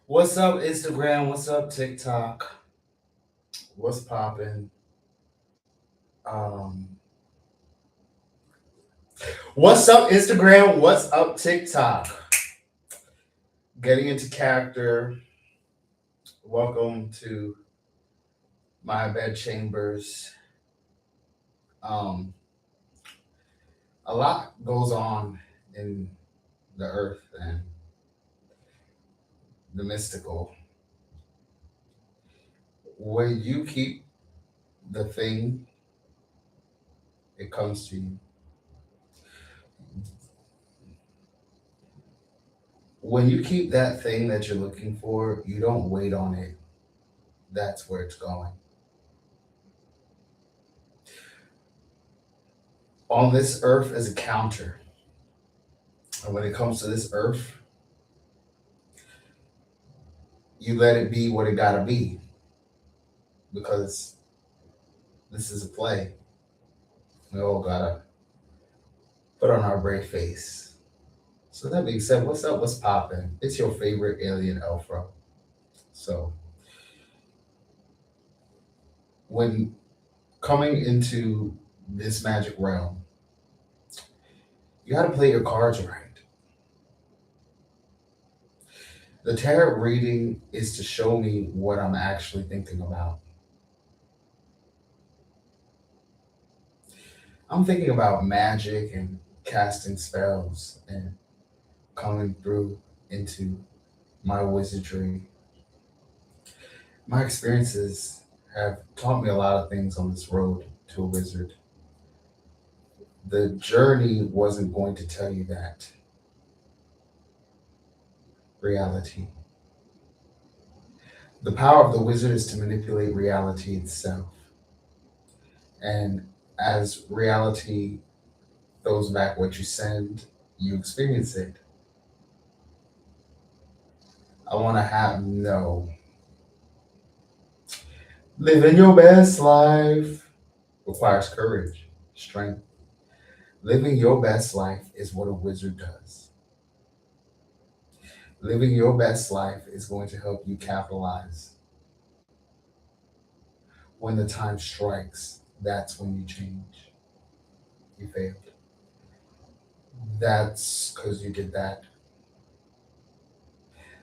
What's up, Instagram? What's up, TikTok? What's poppin'? Um, what's up, Instagram? What's up, TikTok? Getting into character. Welcome to my bed chambers. Um, a lot goes on in the earth and the mystical. When you keep the thing, it comes to you. When you keep that thing that you're looking for, you don't wait on it. That's where it's going. On this earth is a counter. And when it comes to this earth, you let it be what it gotta be because this is a play. We all gotta put on our brave face. So that being said, what's up? What's poppin'? It's your favorite alien L-Fro. So when coming into this magic realm, you gotta play your cards right. The tarot reading is to show me what I'm actually thinking about. I'm thinking about magic and casting spells and coming through into my wizardry. My experiences have taught me a lot of things on this road to a wizard. The journey wasn't going to tell you that reality. The power of the wizard is to manipulate reality itself. And as reality throws back what you send, you experience it. I want to have no. Living your best life requires courage, strength. Living your best life is what a wizard does. Living your best life is going to help you capitalize. When the time strikes, that's when you change. You failed. That's because you did that.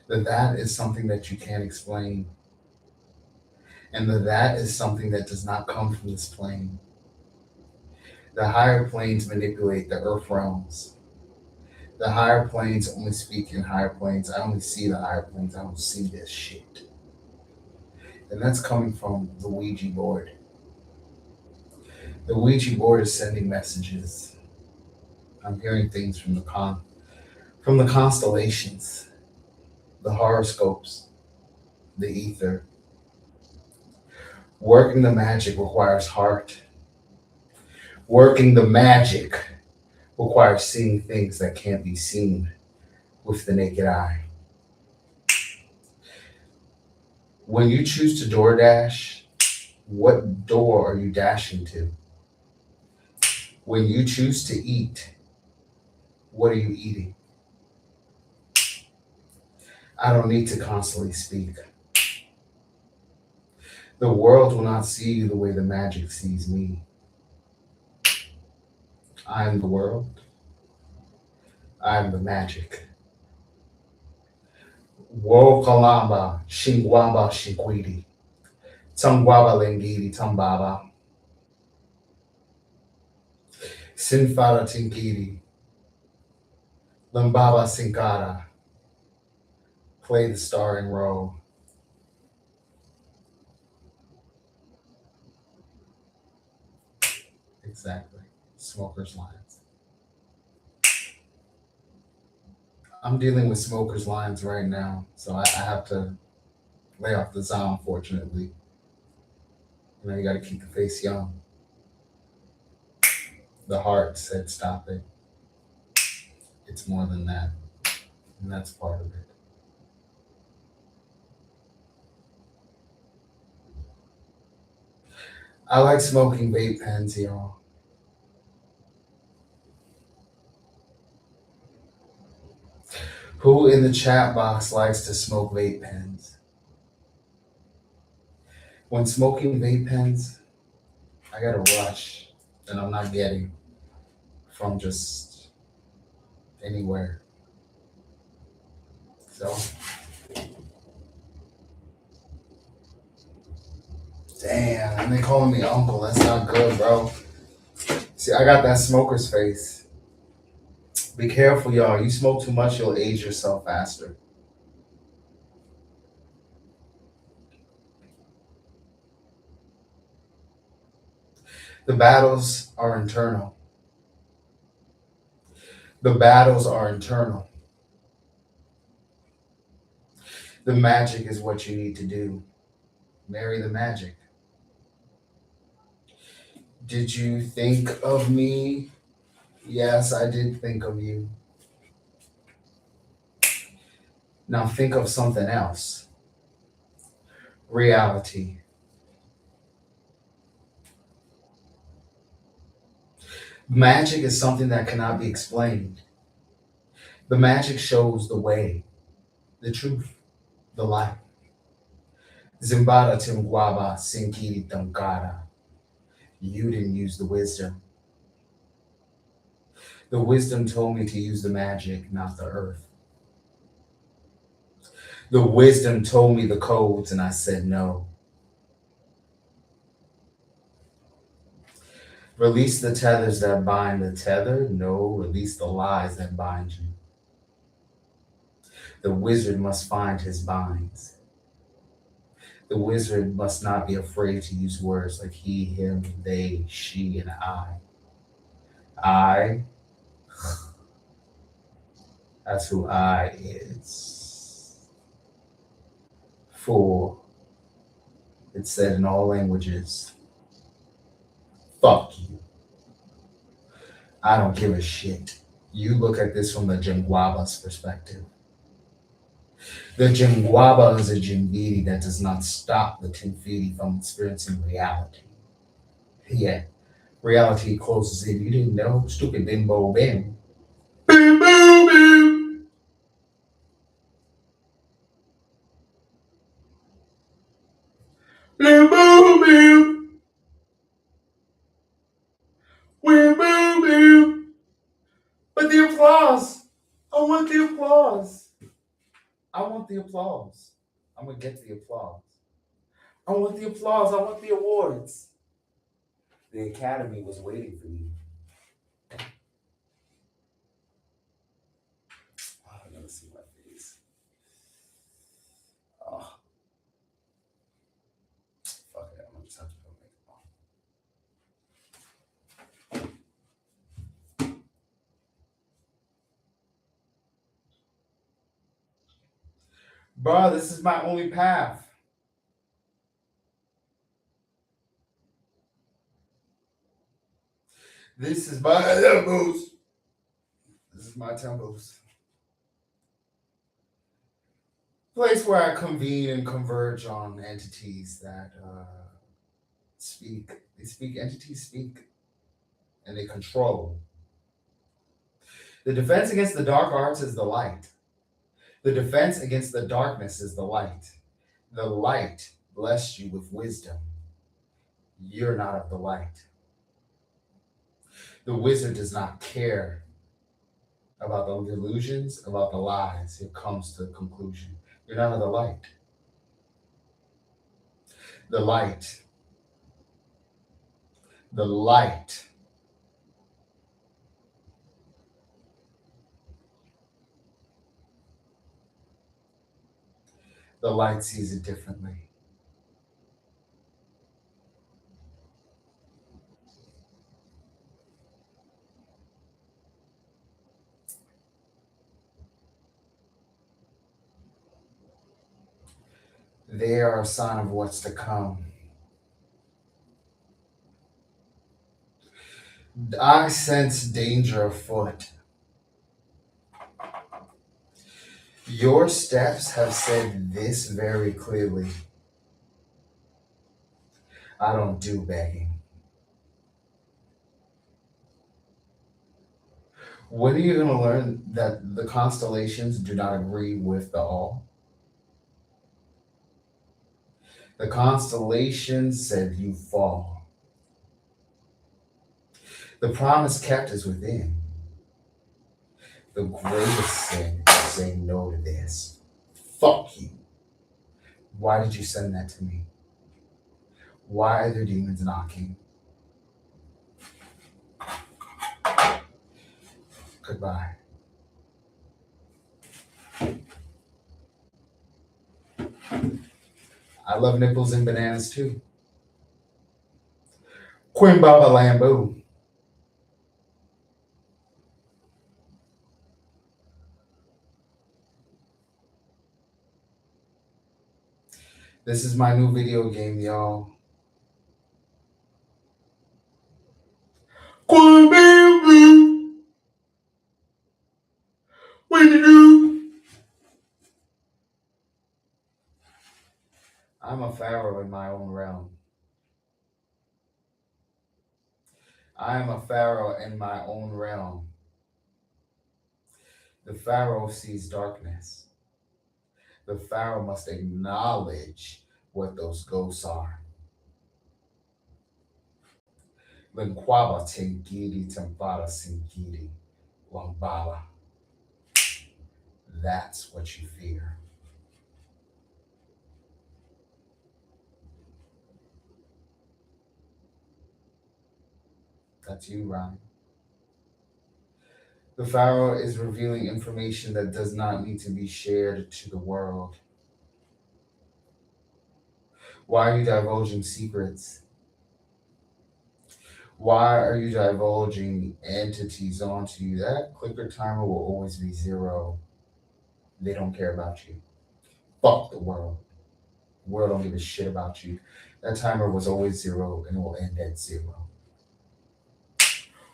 That is something that you can't explain. And that is something that does not come from this plane. The higher planes manipulate the earth realms. The higher planes only speak in higher planes. I only see the higher planes. I don't see this shit. And that's coming from the Ouija board. The Ouija board is sending messages. I'm hearing things from the constellations, the horoscopes, the ether. Working the magic requires heart. Working the magic requires seeing things that can't be seen with the naked eye. When you choose to DoorDash, what door are you dashing to? When you choose to eat, what are you eating? I don't need to constantly speak. The world will not see you the way the magic sees me. I am the world. I am the magic. Wo kalamba, shingwamba shinkwidi, tangwaba lengidi tambaba, sinfara tinkidi, lambaba sinkara. Play the starring role. Exactly. Smoker's lines. I'm dealing with smoker's lines right now, so I have to lay off the Zom, unfortunately. You got to keep the face young. The heart said, stop it. It's more than that. And that's part of it. I like smoking vape pens, y'all. Who in the chat box likes to smoke vape pens? When smoking vape pens, I get a rush that I'm not getting from just anywhere. So, damn, and they calling me uncle. That's not good, bro. See, I got that smoker's face. Be careful, y'all. You smoke too much, you'll age yourself faster. The battles are internal. The battles are internal. The magic is what you need to do. Marry the magic. Did you think of me? Yes, I did think of you. Now think of something else. Reality. Magic is something that cannot be explained. The magic shows the way, the truth, the light. Zimbada Timguaba Sinkiri Tamkara. You didn't use the wisdom. The wisdom told me to use the magic, not the earth. The wisdom told me the codes, and I said no. Release the tethers that bind the tethered. No, release the lies that bind you. The wizard must find his binds. The wizard must not be afraid to use words like he, him, they, she, and I. I, that's who I is. For, it's said in all languages, fuck you. I don't give a shit. You look at this from the Jingwaba's perspective. The Jingwaba is a Jimbiri that does not stop the Tinfiri from experiencing reality. Yet, reality closes in. You didn't know? Stupid bimbo bim. Bim, bim, bim. Bim, bim, bim. Bim, bim, bim. But the applause. I want the applause. I want the applause. I'm going to get the applause. I want the applause. I want the awards. The Academy was waiting for you. Oh, I gotta see my face. Oh, fuck it. I'm gonna just have to go make it. Bruh, this is my only path. This is my temples. This is my temples. Place where I convene and converge on entities that speak. They speak, entities speak, and they control. The defense against the dark arts is the light. The defense against the darkness is the light. The light blessed you with wisdom. You're not of the light. The wizard does not care about the delusions, about the lies. It comes to a conclusion. You're not of the light. The light. The light. The light sees it differently. They are a sign of what's to come. I sense danger afoot. Your steps have said this very clearly. I don't do begging. When are you going to learn that the constellations do not agree with the all? The constellations said you fall. The promise kept is within. The greatest sin is saying no to this. Fuck you. Why did you send that to me? Why are there demons knocking? Goodbye. I love nipples and bananas too. Queen Baba Lambo. This is my new video game, y'all. Queen Bamboo. What you do? I'm a pharaoh in my own realm. I am a pharaoh in my own realm. The pharaoh sees darkness. The pharaoh must acknowledge what those ghosts are. Lenkwaba tengiri tempara singiri lambala. That's what you fear. That's you, Ryan. The pharaoh is revealing information that does not need to be shared to the world. Why are you divulging secrets? Why are you divulging entities onto you? That clicker timer will always be 0. They don't care about you. Fuck the world. The world don't give a shit about you. That timer was always 0 and it will end at 0.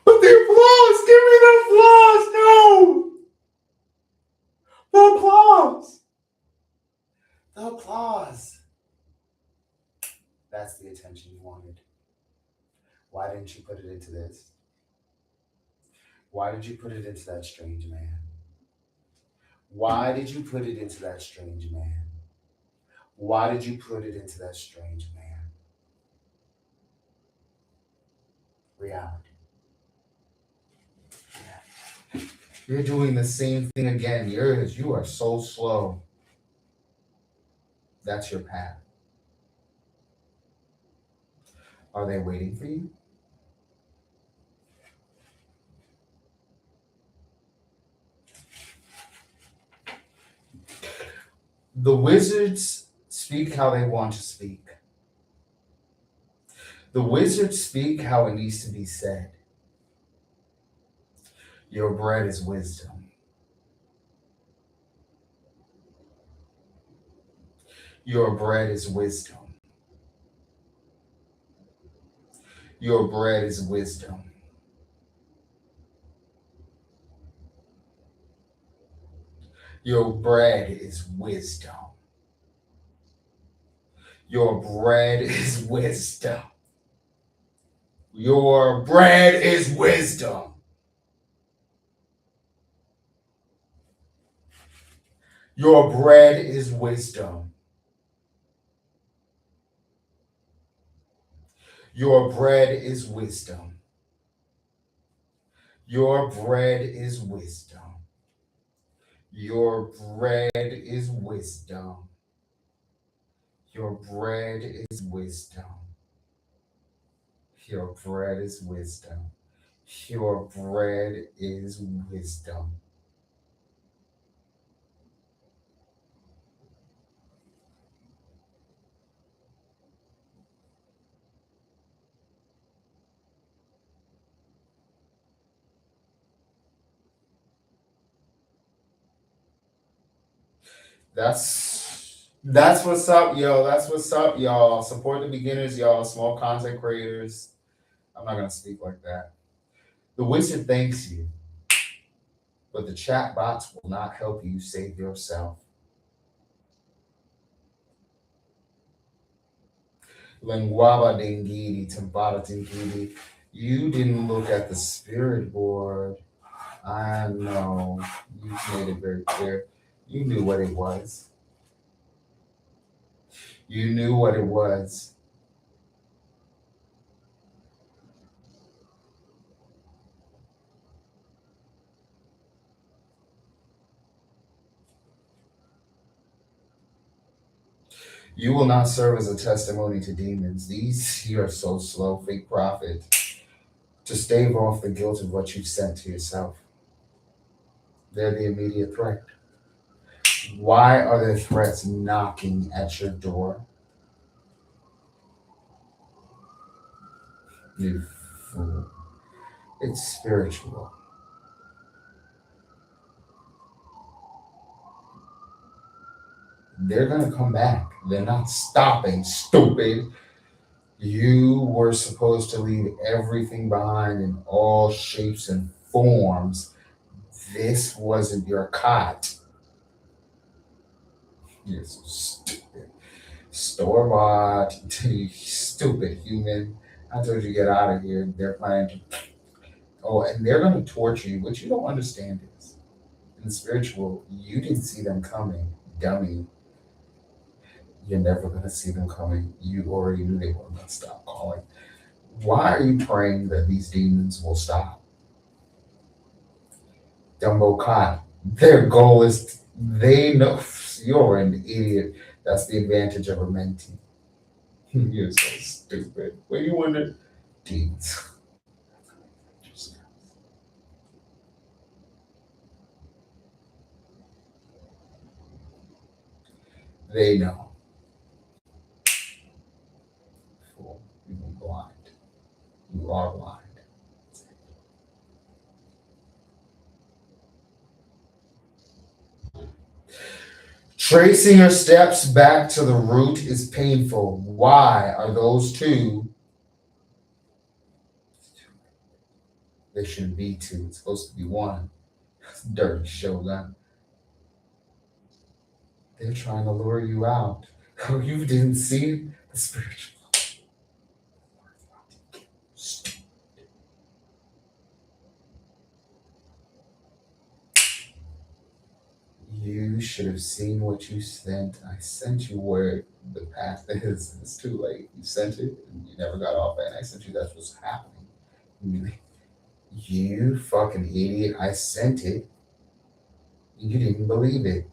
But the applause! Give me the applause! No! The applause! The applause! That's the attention you wanted. Why didn't you put it into this? Why did you put it into that strange man? Why did you put it into that strange man? Why did you put it into that strange man? Reality. Yeah. You're doing the same thing again. You are so slow. That's your path. Are they waiting for you? The wizards speak how they want to speak. The wizards speak how it needs to be said. Your bread is wisdom. Your bread is wisdom. Your bread is wisdom. Your bread is wisdom. Your bread is wisdom. Your bread is wisdom. Your bread is wisdom. Your bread is wisdom. Your bread is wisdom. Your bread is wisdom. Your bread is wisdom. Your bread is wisdom. Your bread is wisdom. That's what's up, yo. That's what's up, y'all. Support the beginners, y'all. Small content creators. I'm not gonna speak like that. The wizard thanks you, but the chat bots will not help you save yourself. Lenguaba dingidi, timbada dingidi. You didn't look at the spirit board. I know. You made it very clear. You knew what it was. You knew what it was. You will not serve as a testimony to demons. These, you are so slow, fake prophet, to stave off the guilt of what you've sent to yourself. They're the immediate threat. Why are there threats knocking at your door? You fool. It's spiritual. They're going to come back. They're not stopping, stupid. You were supposed to leave everything behind in all shapes and forms. This wasn't your cot. You're so stupid. Store bought, stupid human. I told you to get out of here. They're planning to. Oh, and they're going to torture you. What you don't understand is, in the spiritual, you didn't see them coming, dummy. You're never going to see them coming. You already knew they weren't going to stop calling. Why are you praying that these demons will stop? Dumbo cot. Their goal is, they know you're an idiot. That's the advantage of a mentee. You're so stupid. When you wonder, demons. They know. Fool. You're blind. You are blind. Tracing your steps back to the root is painful. Why are those two? There shouldn't be two. It's supposed to be one. Dirty shogun. They're trying to lure you out. Oh, you didn't see the spiritual. You should have seen what you sent. I sent you where the path is. It's too late. You sent it and you never got off it. And I sent you that's what's happening. You fucking idiot. I sent it. You didn't believe it.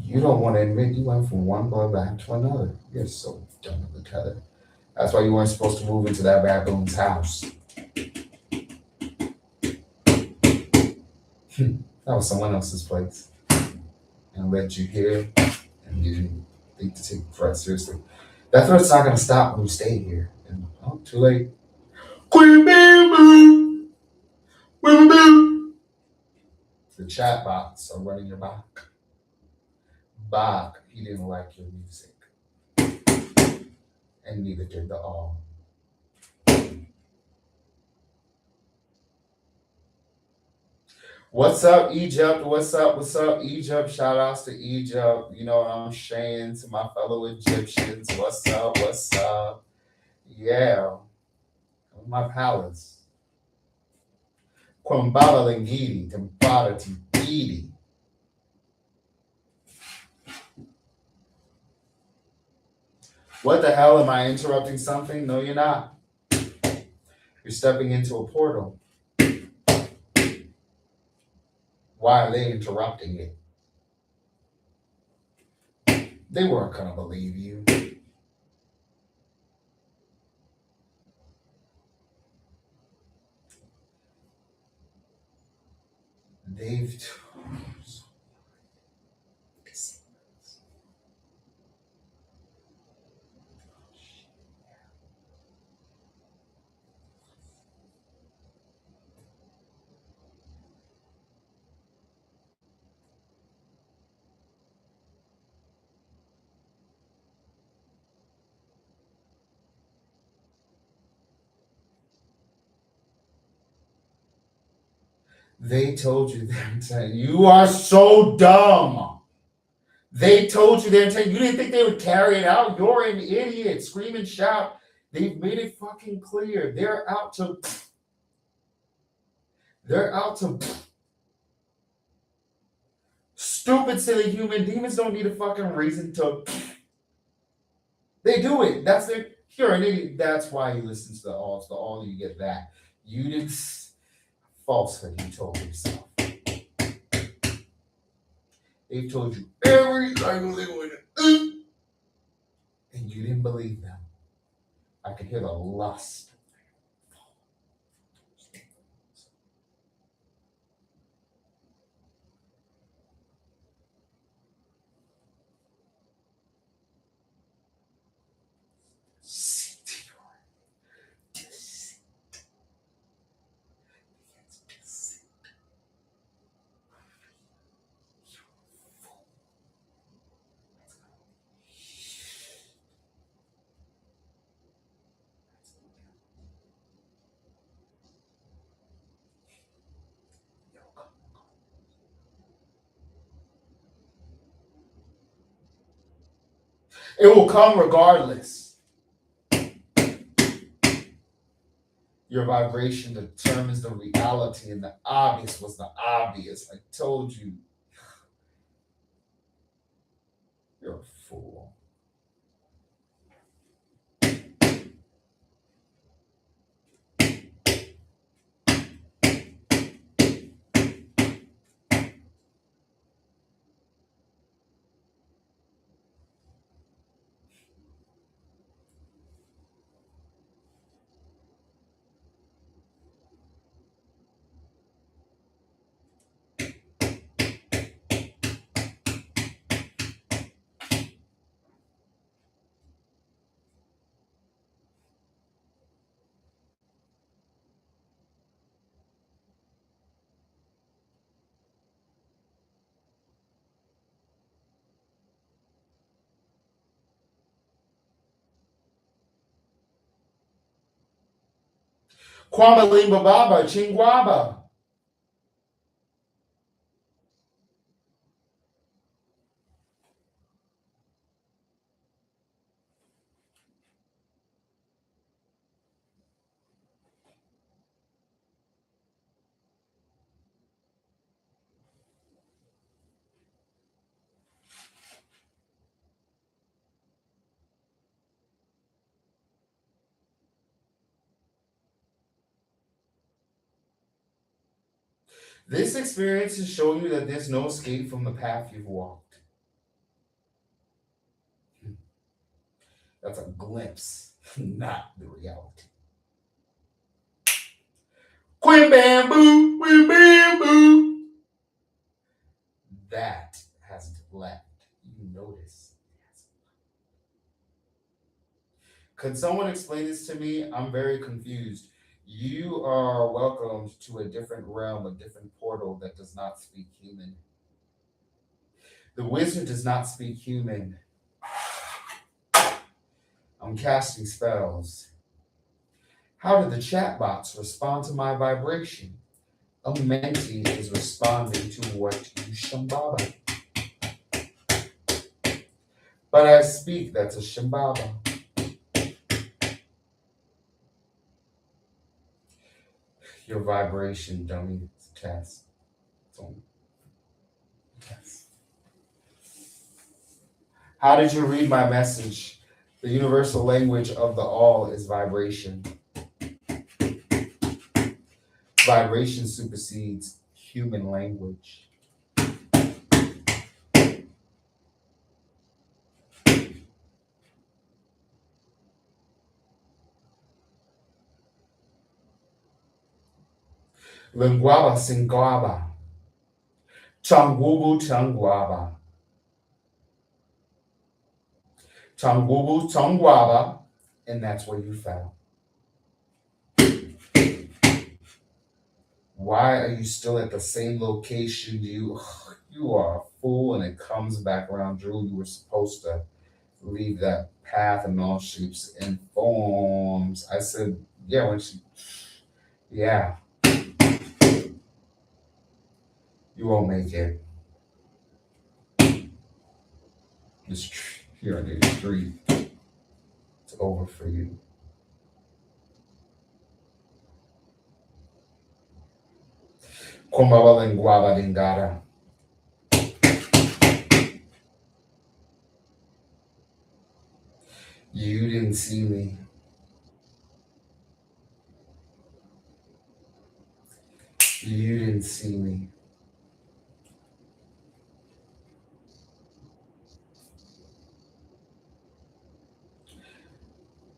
You don't want to admit you went from one bloodline to another. You're so dumb with the tether. That's why you weren't supposed to move into that baboon's house. That was someone else's place. And led you here, and you didn't think to take the threat seriously. That threat's not going to stop when you stay here. And oh, too late. The chat bots are running your back. Bach, he didn't like your music. And neither did the all. What's up, Egypt? What's up, Egypt? Shout outs to Egypt. You know what I'm saying to my fellow Egyptians. What's up? Yeah. My palace. Kwambala Lingidi, Tempara Tipidi. What the hell? Am I interrupting something? No, you're not. You're stepping into a portal. Why are they interrupting it? They weren't going to believe you. They've. They told you their intent. You are so dumb. They told you their intent. You didn't think they would carry it out. You're an idiot. Scream and shout. They've made it fucking clear. They're out to stupid, silly human. Demons don't need a fucking reason to. They do it. That's their. You're an idiot. That's why you listen to the all. To the all, you get that. You didn't. Falsehood you told yourself. They've told you every single thing, and you didn't believe them. I could hear the lust. It will come regardless. Your vibration determines the reality, and the obvious was the obvious. I told you. You're a fool. Kwamba Limba Baba, Chingwaba. This experience is showing you that there's no escape from the path you've walked. That's a glimpse, not the reality. Quim bamboo, quim bamboo. That hasn't left. You notice. Could someone explain this to me? I'm very confused. You are welcomed to a different realm, a different portal that does not speak human. The wizard does not speak human. I'm casting spells. How did the chatbots respond to my vibration? A mentee is responding to what you Shambhala. But I speak, that's a Shambhala. Your vibration, dummy. It's a test. It's only a test. How did you read my message? The universal language of the all is vibration. Vibration supersedes human language. Linguaba singaba. Changubu changuaba. Changubu changuaba. And that's where you fell. Why are you still at the same location? You are a fool, and it comes back around, Drew. You were supposed to leave that path in all shapes and forms. I said, yeah, yeah, you won't make it. Here on the street, it's over for you. Kumbabalingwaba dingada. You didn't see me. You didn't see me.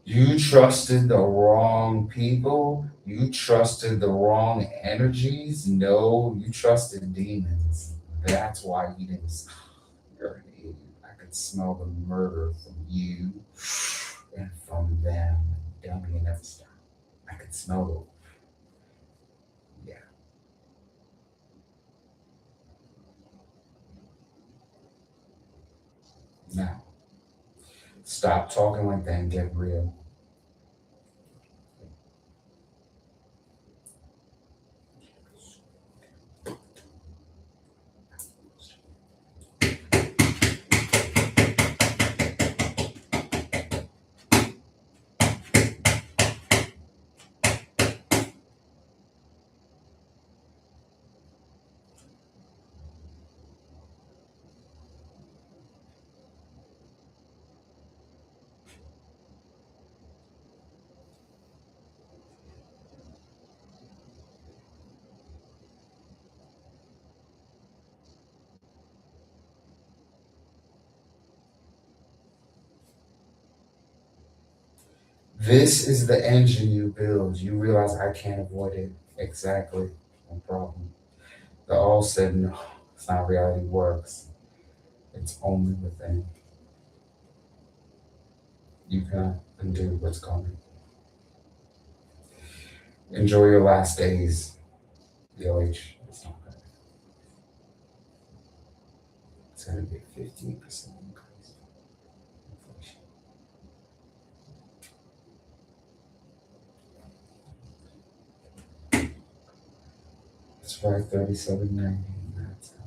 You trusted the wrong people. You trusted the wrong energies. No, you trusted demons. That's why you didn't. You're an idiot. I could smell the murder from you and from them. Dummy and that stuff. I could smell it. Yeah. Now, stop talking like that and get real. This is the engine you build. You realize I can't avoid it. Exactly. No problem. The all said no. It's not how reality works. It's only within. You cannot undo what's coming. Enjoy your last days. The OH. It's not good. It's going to be a 15% increase. Inflation. It's 537.90. That's how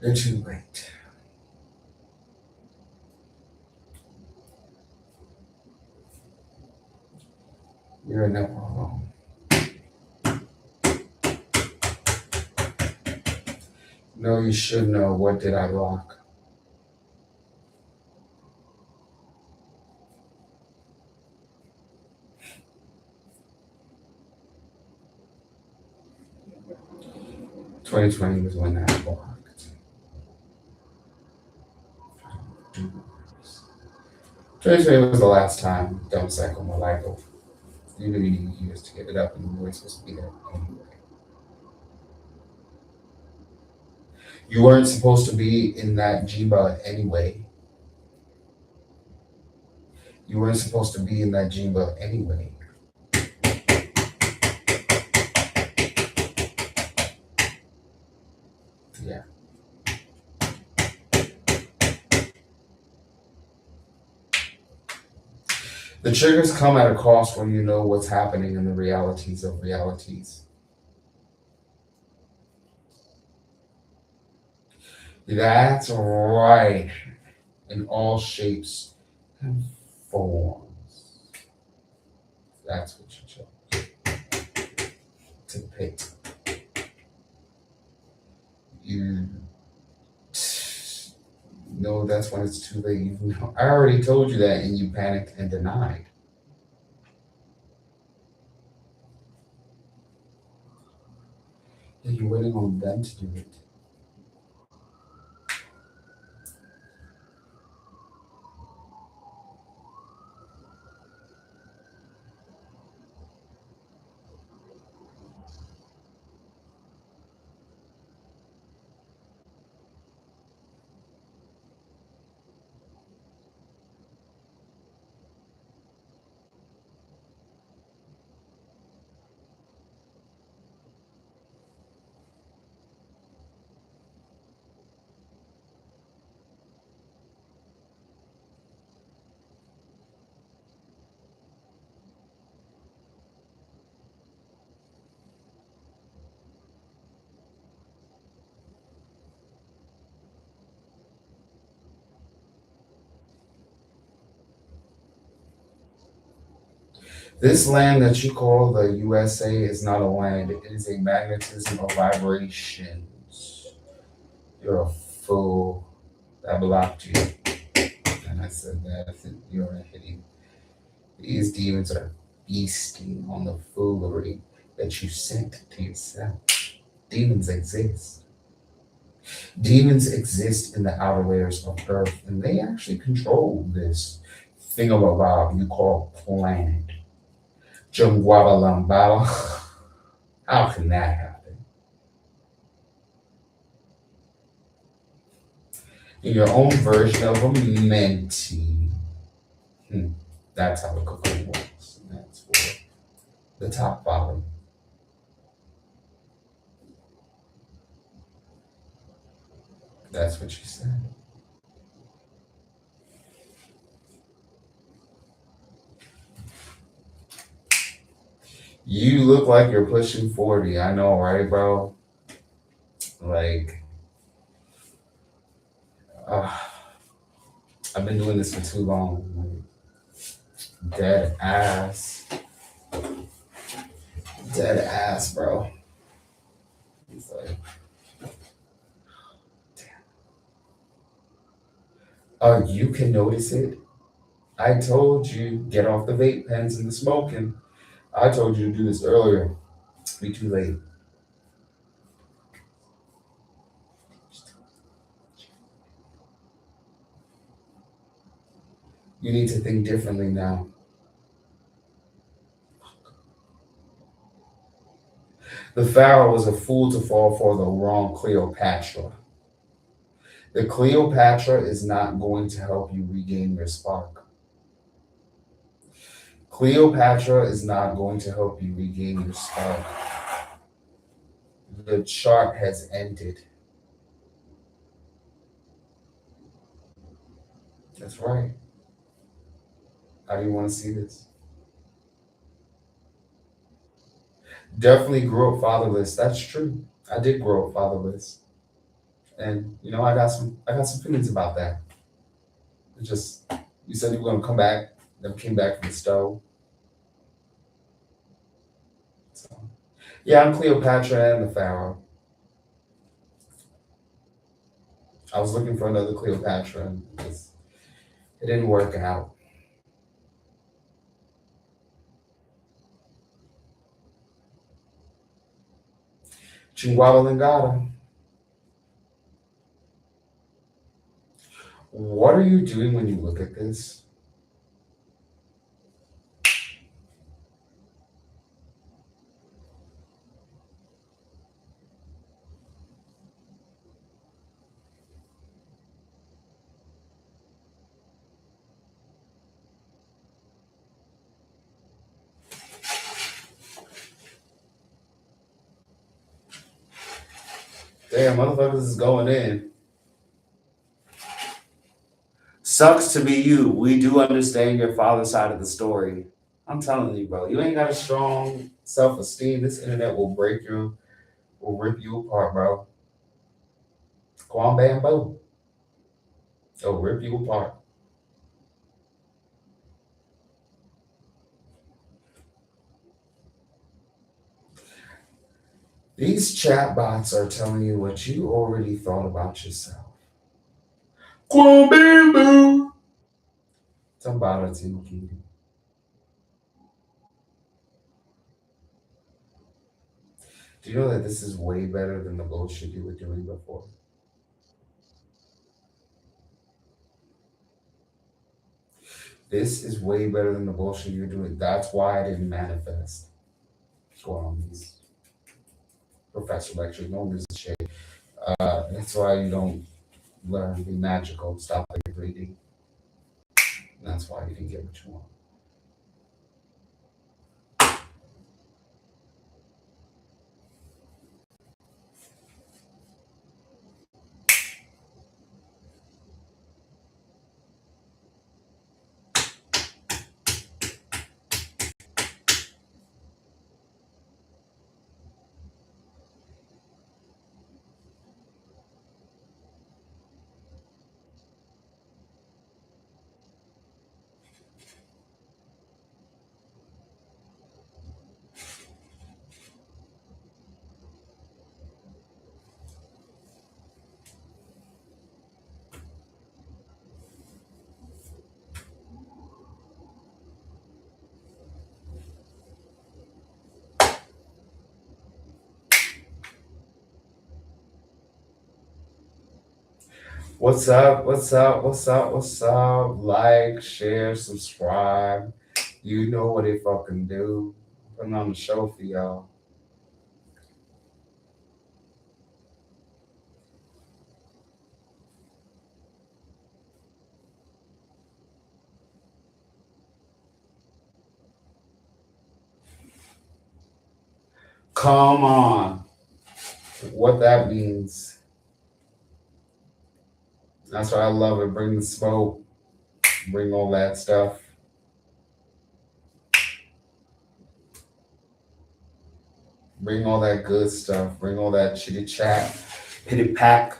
you're too late. You're never alone. No, you should know. What did I block? $2020 was when I blocked. 2020 was the last time dumb cycle my life over. You knew you needed years to get it up, and you weren't supposed to be there anyway. You weren't supposed to be in that Jiba anyway. You weren't supposed to be in that Jiba anyway. Yeah. The triggers come at a cost when you know what's happening in the realities of realities. That's right. In all shapes and forms. That's what you chose. to pick. You know that's when it's too late. I already told you that, and you panicked and denied. Yeah, you're waiting on them to do it. This land that you call the USA is not a land. It is a magnetism of vibrations. You're a fool. I blocked you. And I said that you're a hitting. These demons are feasting on the foolery that you sent to yourself. Demons exist. Demons exist in the outer layers of Earth, and they actually control this thingamabob you call planet. Jumwabalambala. How can that happen? In your own version of a mentee. That's how the cocoon works. That's for the top volley. That's what you said. You look like you're pushing 40. I know, right, bro? Like, uh, I've been doing this for too long. Like, dead ass. Dead ass, bro. He's like, oh, you can notice it? I told you, get off the vape pens and the smoking. I told you to do this earlier. Be too late. You need to think differently now. The Pharaoh was a fool to fall for the wrong Cleopatra. The Cleopatra is not going to help you regain your spark. Cleopatra is not going to help you regain your spark. The chart has ended. That's right. How do you want to see this? Definitely grew up fatherless. That's true. I did grow up fatherless. And I got some feelings about that. It just you said you were gonna come back, then came back from the stove. So yeah, I'm Cleopatra and the Pharaoh. I was looking for another Cleopatra and it didn't work out. Chingwaba Lingata. What are you doing when you look at this? Damn, motherfuckers is going in. Sucks to be you. We do understand your father's side of the story. I'm telling you, bro, you ain't got a strong self-esteem. This internet will break you, will rip you apart, bro. Kwam bamboo. It'll rip you apart. These chatbots are telling you what you already thought about yourself. Kwambambu. Tambara Tinkiti. Do you know that this is way better than the bullshit you were doing before? This is way better than the bullshit you're doing. That's why I didn't manifest. Go on these professor lectures. No one gives a shit. That's why you don't learn to be magical. Stop the 3D. That's why you didn't get what you want. What's up? What's up? What's up? What's up? Like, share, subscribe. You know what they fucking do. Putting on the show for y'all. Come on. What that means. That's why I love it. Bring the smoke. Bring all that stuff. Bring all that good stuff. Bring all that chitty chat. Pitty pack.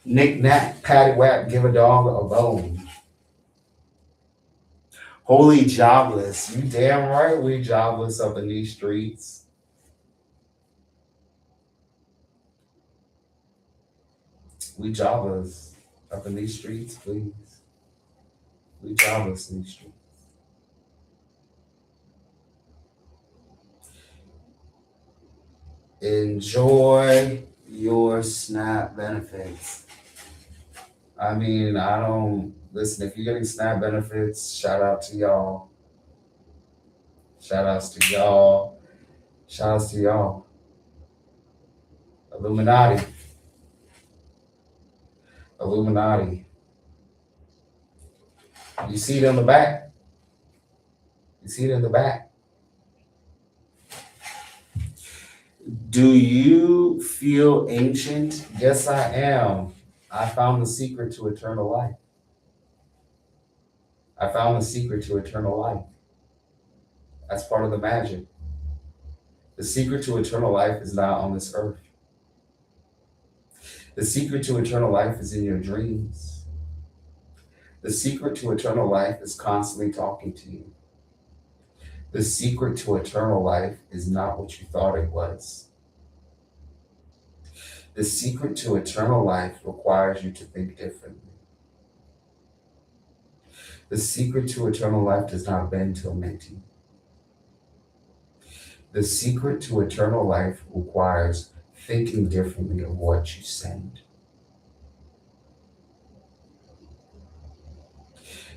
Knick knack. Patty whack. Give a dog a bone. Holy jobless. You damn right we jobless up in these streets. We jobless up in these streets, please. We jobless in these streets. Enjoy your SNAP benefits. I mean, I don't listen. If you're getting SNAP benefits, shout out to y'all. Shout outs to y'all. Shout outs to y'all. Illuminati. Illuminati. You see it in the back? You see it in the back? Do you feel ancient? Yes, I am. I found the secret to eternal life. I found the secret to eternal life. That's part of the magic. The secret to eternal life is not on this earth. The secret to eternal life is in your dreams. The secret to eternal life is constantly talking to you. The secret to eternal life is not what you thought it was. The secret to eternal life requires you to think differently. The secret to eternal life does not bend to a mentee. The secret to eternal life requires thinking differently of what you send.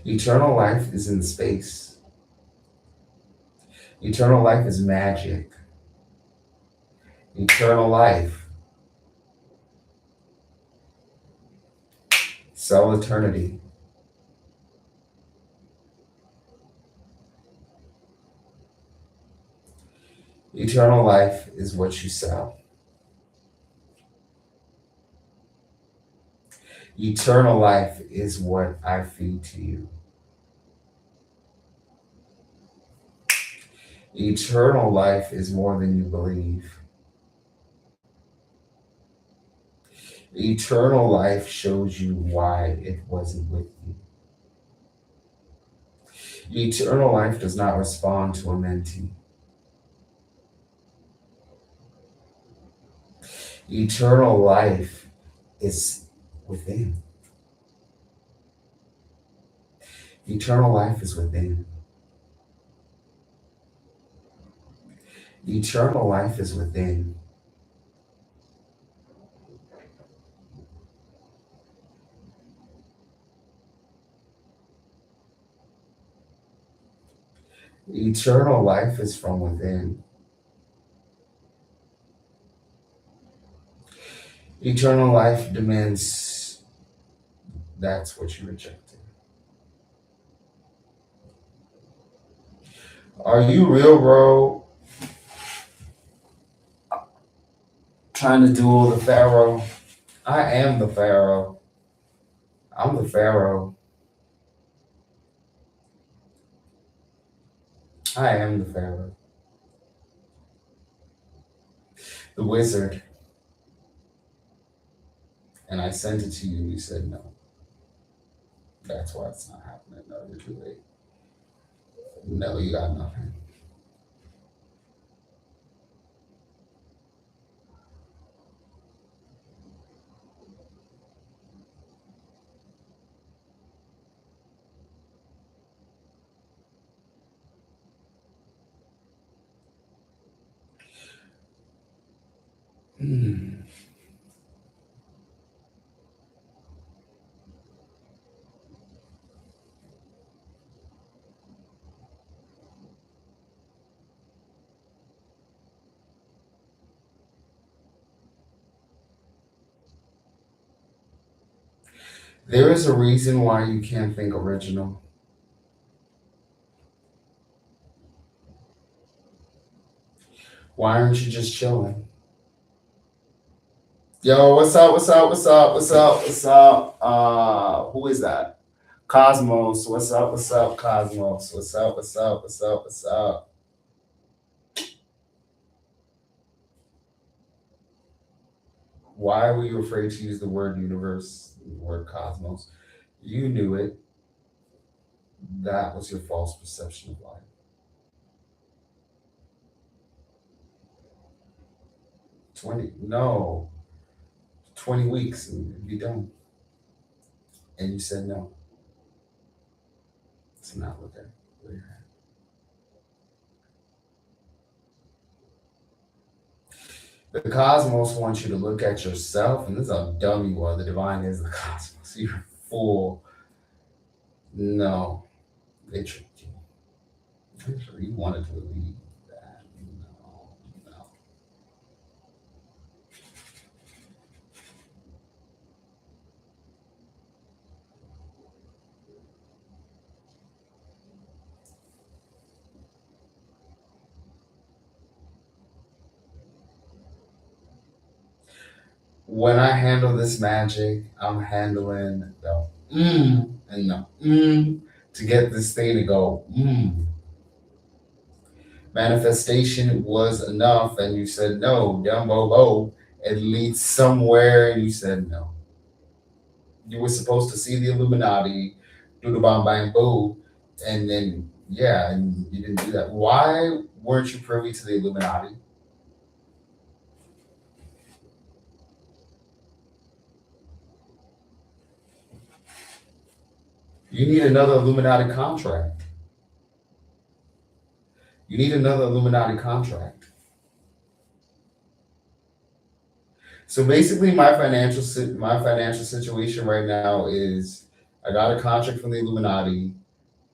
Eternal life is in space. Eternal life is magic. Eternal life. Sell eternity. Eternal life is what you sell. Eternal life is what I feed to you. Eternal life is more than you believe. Eternal life shows you why it wasn't with you. Eternal life does not respond to a mentee. Eternal life is within. Eternal life is within. Eternal life is within. Eternal life is from within. Eternal life demands that's what you rejected. Are you real, bro? Trying to duel the Pharaoh? I am the Pharaoh. I'm the Pharaoh. I am the Pharaoh. The wizard. And I sent it to you and you said no. That's why it's not happening. No, you're too late. No, you got nothing. Hmm. There is a reason why you can't think original. Why aren't you just chilling? Yo, what's up? What's up? What's up? What's up? What's up? Who is that? Cosmos. What's up? What's up, Cosmos? What's up? What's up? What's up? What's up? Why were you afraid to use the word universe, the word cosmos? You knew it. That was your false perception of life. 20, no, 20 weeks and you'd be done. And you said no. It's not okay. Where you're at. The cosmos wants you to look at yourself, and this is how dumb you are. The divine is the cosmos. You're a fool. No, they tricked you. You wanted to believe that. No, no. When I handle this magic, I'm handling the and the to get this thing to go Manifestation was enough, and you said no. Dumbo low. It leads somewhere, and you said no. You were supposed to see the Illuminati, do the bomb bang boo, and then yeah, and you didn't do that. Why weren't you privy to the Illuminati? You need another Illuminati contract. You need another Illuminati contract. So basically, my financial situation right now is I got a contract from the Illuminati.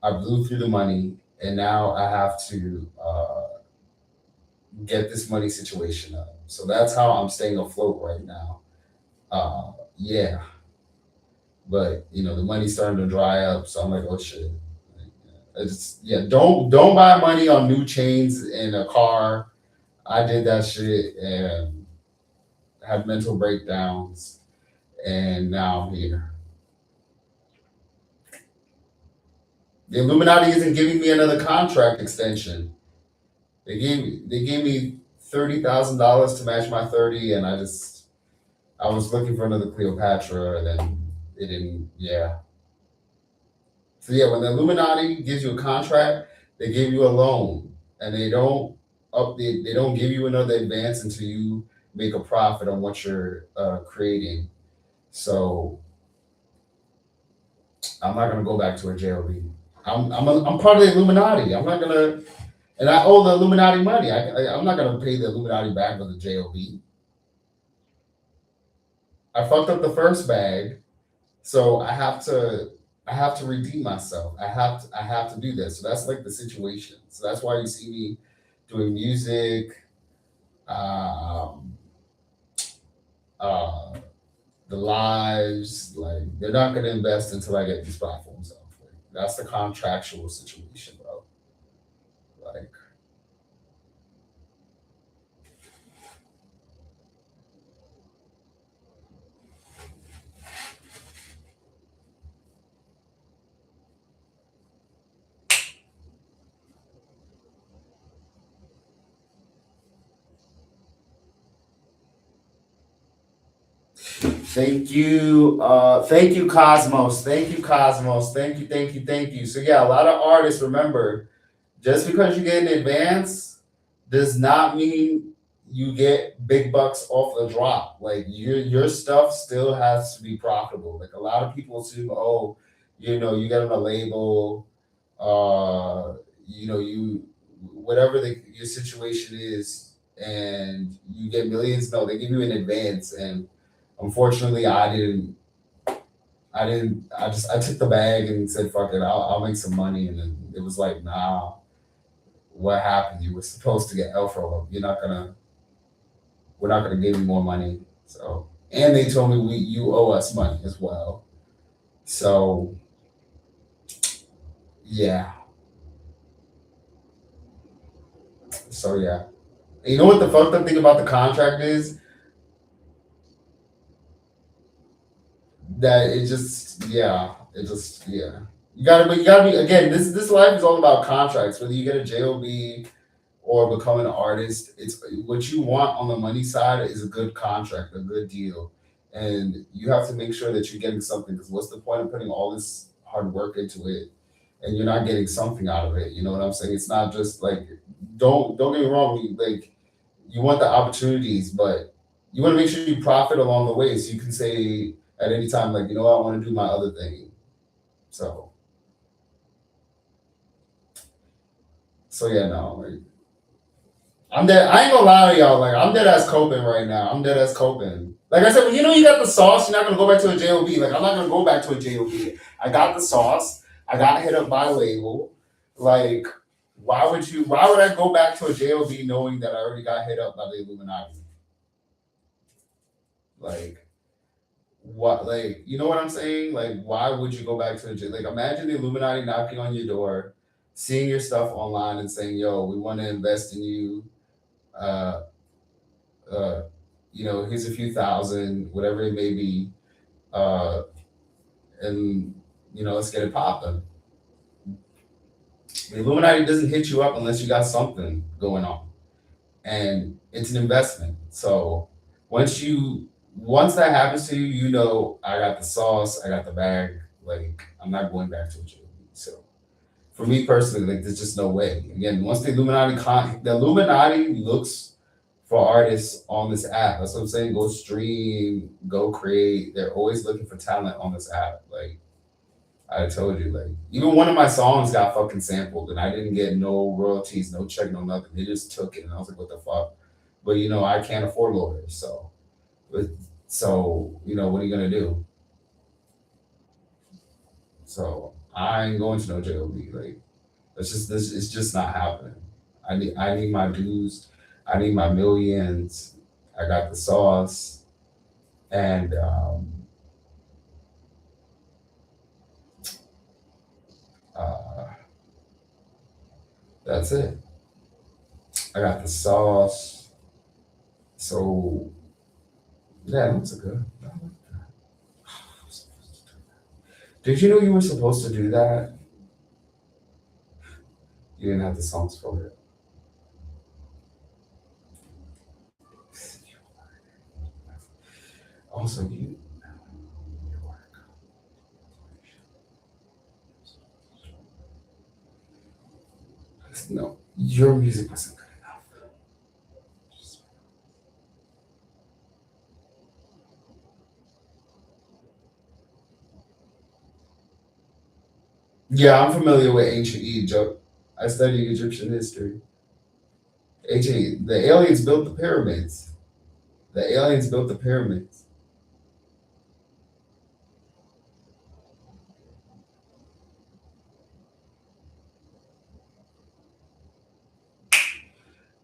I blew through the money, and now I have to get this money situation up. So that's how I'm staying afloat right now. Yeah, but the money's starting to dry up, so I'm like, oh shit. I just yeah, don't buy money on new chains in a car. I did that shit and had mental breakdowns, and now I'm here. The Illuminati isn't giving me another contract extension. They gave me $30,000 to match my 30, and I was looking for another Cleopatra, and then it didn't. Yeah. So yeah, when the Illuminati gives you a contract, they give you a loan, and they don't give you another advance until you make a profit on what you're creating. So I'm not gonna go back to a JLB. I'm part of the Illuminati. I'm not gonna, and I owe the Illuminati money. I'm not gonna pay the Illuminati back with a JLB. I fucked up the first bag, so I have to redeem myself. I have to do this. So that's like the situation. So that's why you see me doing music, um, uh, the lives. Like they're not gonna invest until I get these platforms up. Like, that's the contractual situation, bro. Like thank you, Cosmos. Thank you, Cosmos. Thank you. So yeah, a lot of artists remember just because you get an advance does not mean you get big bucks off the drop. Like your stuff still has to be profitable. Like a lot of people assume, oh, you get on a label, you whatever your situation is, and you get millions. No, they give you an advance, and unfortunately, I took the bag and said, fuck it, I'll make some money. And then it was like, nah, what happened? You were supposed to get L-Fro. We're not gonna give you more money. So, and they told me you owe us money as well. So, yeah. So, yeah. And you know what the fucked up thing about the contract is? That yeah. You gotta be, again, this life is all about contracts, whether you get a job or become an artist. It's what you want on the money side is a good contract, a good deal, and you have to make sure that you're getting something. Because what's the point of putting all this hard work into it and you're not getting something out of it? You know what I'm saying? It's not just like, don't get me wrong. Like you want the opportunities, but you want to make sure you profit along the way, so you can say at any time, like, you know what, I want to do my other thing. So yeah, no, like, I'm dead. I ain't gonna lie to y'all. Like I'm dead ass coping right now. I'm dead ass coping. Like I said, when you got the sauce, you're not gonna go back to a job. Like I'm not gonna go back to a job. I got the sauce. I got hit up by a label. Like why would you? Why would I go back to a job knowing that I already got hit up by the Illuminati? Like what? Like you know what I'm saying? Like why would you go back to a job? Like imagine the Illuminati knocking on your door, seeing your stuff online and saying, "Yo, we want to invest in you." Uh, uh, here's a few thousand, whatever it may be, uh, and let's get it popping. The Illuminati doesn't hit you up unless you got something going on, and it's an investment. So once that happens to you, I got the sauce, I got the bag. Like I'm not going back to a job. So for me personally, like there's just no way. Again, once the Illuminati looks for artists on this app. That's what I'm saying. Go stream, go create. They're always looking for talent on this app. Like I told you, like even one of my songs got fucking sampled, and I didn't get no royalties, no check, no nothing. They just took it, and I was like, what the fuck? But I can't afford lawyers, so but what are you gonna do? So I ain't going to no JOB. Like it's just not happening. I need my dues. I need my millions. I got the sauce, and uh, that's it. I got the sauce. So yeah, that looks good. Did you know you were supposed to do that? You didn't have the songs for it. Also, no, your music wasn't good enough. Yeah, I'm familiar with ancient Egypt. I studied Egyptian history. Ancient, the aliens built the pyramids. The aliens built the pyramids.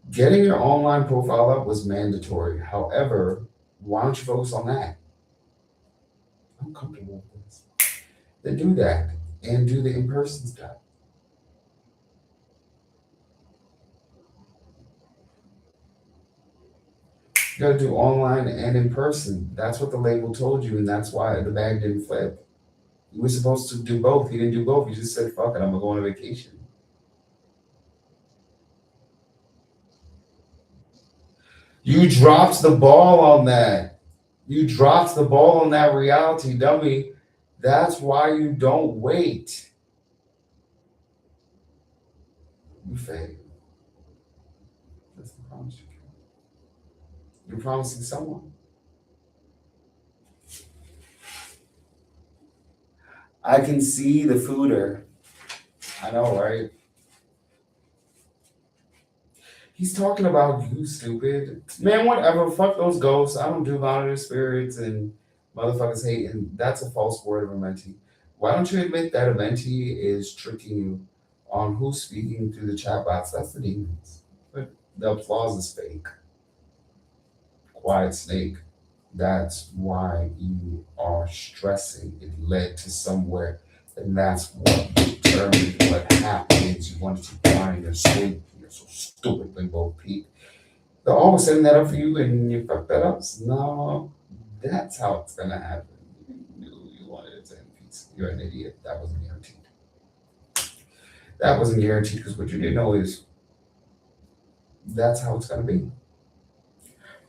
Getting your online profile up was mandatory. However, why don't you focus on that? I'm comfortable with this. Then do that and do the in-person stuff. You gotta do online and in person. That's what the label told you, and that's why the bag didn't flip. You were supposed to do both. You didn't do both. You just said, fuck it, I'm gonna go on a vacation. You dropped the ball on that. You dropped the ball on that reality, dummy. That's why you don't wait. You failed. That's the promise you kept. You're promising someone. I can see the fooder. I know, right? He's talking about you, stupid. Man, whatever. Fuck those ghosts. I don't do monitor spirits and motherfuckers hate, and that's a false word of a mentee. Why don't you admit that a mentee is tricking you on who's speaking through the chat box? That's the demons. But the applause is fake. Quiet snake. That's why you are stressing. It led to somewhere, and that's what determined what happens. You wanted to find your sleep. You're so stupid, Limbo Pete. They're always setting that up for you, and you fuck that up. So, no, that's how it's gonna happen. You knew you wanted it to end peace. You're an idiot. That wasn't guaranteed. That wasn't guaranteed because what you didn't know is that's how it's gonna be.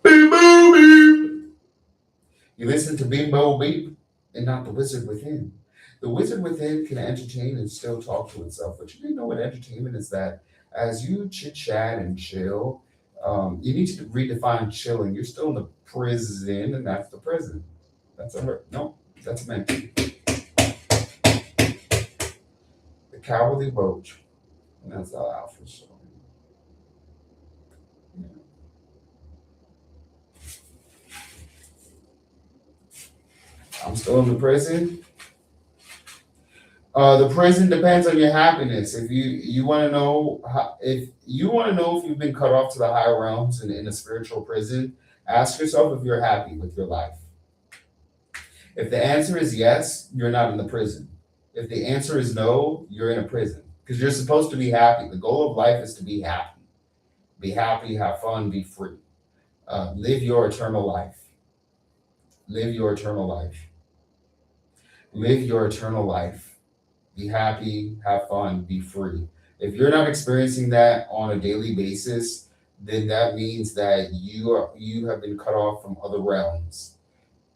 Beep, boop, beep. You listen to Bimbo Beep and not the wizard within. The wizard within can entertain and still talk to itself, but you didn't know what entertainment is that as you chit chat and chill, you need to redefine chilling. You're still in the prison, and that's the prison. That's a no, that's a mentee. The cowardly roach, and that's our alpha story. Yeah. I'm still in the prison. The prison depends on your happiness. If you want to know if you want to know if you've been cut off to the higher realms and in a spiritual prison, ask yourself if you're happy with your life. If the answer is yes, you're not in the prison. If the answer is no, you're in a prison because you're supposed to be happy. The goal of life is to be happy. Be happy, have fun, be free. Live your eternal life. Live your eternal life. Live your eternal life. Be happy, have fun, be free. If you're not experiencing that on a daily basis, then that means that you have been cut off from other realms.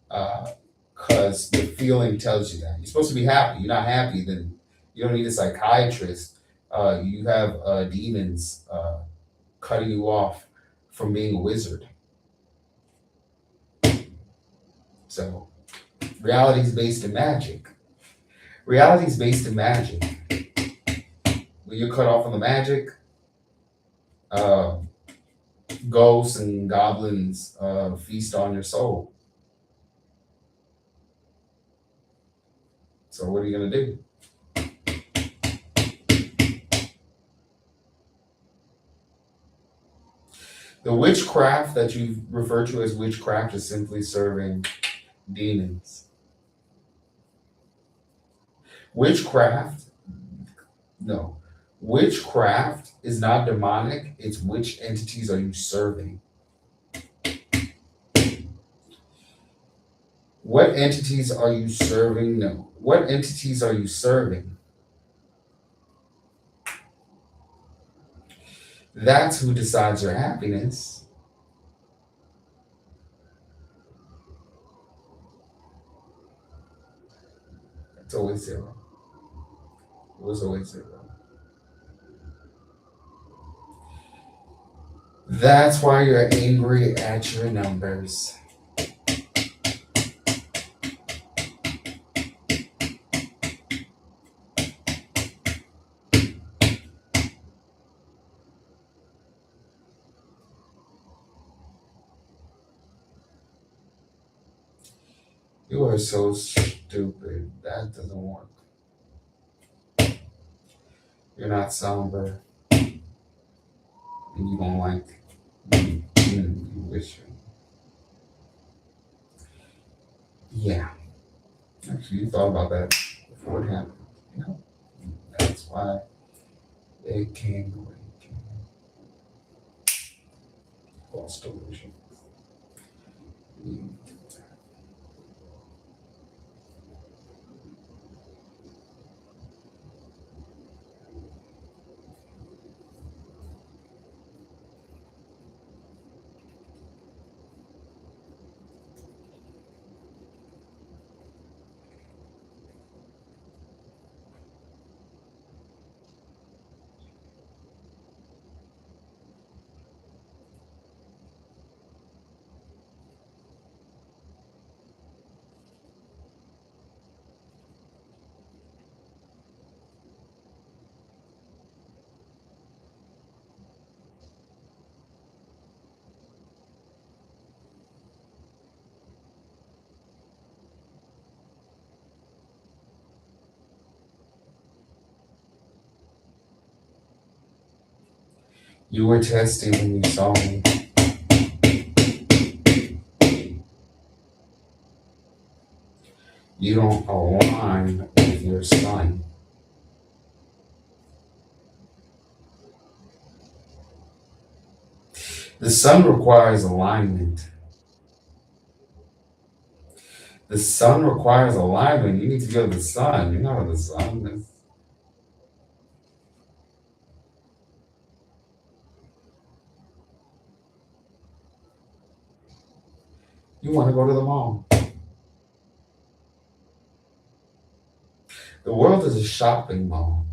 Because the feeling tells you that you're supposed to be happy. You're not happy, then you don't need a psychiatrist. You have demons cutting you off from being a wizard. So reality is based in magic. Reality is based in magic. When you're cut off from the magic, uh, ghosts and goblins feast on your soul. So what are you gonna do? The witchcraft that you refer to as witchcraft is simply serving demons. Witchcraft, no. Witchcraft is not demonic, it's which entities are you serving? What entities are you serving? No. What entities are you serving? That's who decides your happiness. It's always zero. It was always zero. That's why you're angry at your numbers. You are so stupid. That doesn't work. You're not somber. And you don't like. You wish you. Yeah. Actually, you thought about that before it happened. You know? That's why it came the way it came. False delusion. Mm. You were testy when you saw me. You don't align with your sun. The sun requires alignment. The sun requires alignment. You need to go to the sun. You're not on the sun. You want to go to the mall. The world is a shopping mall.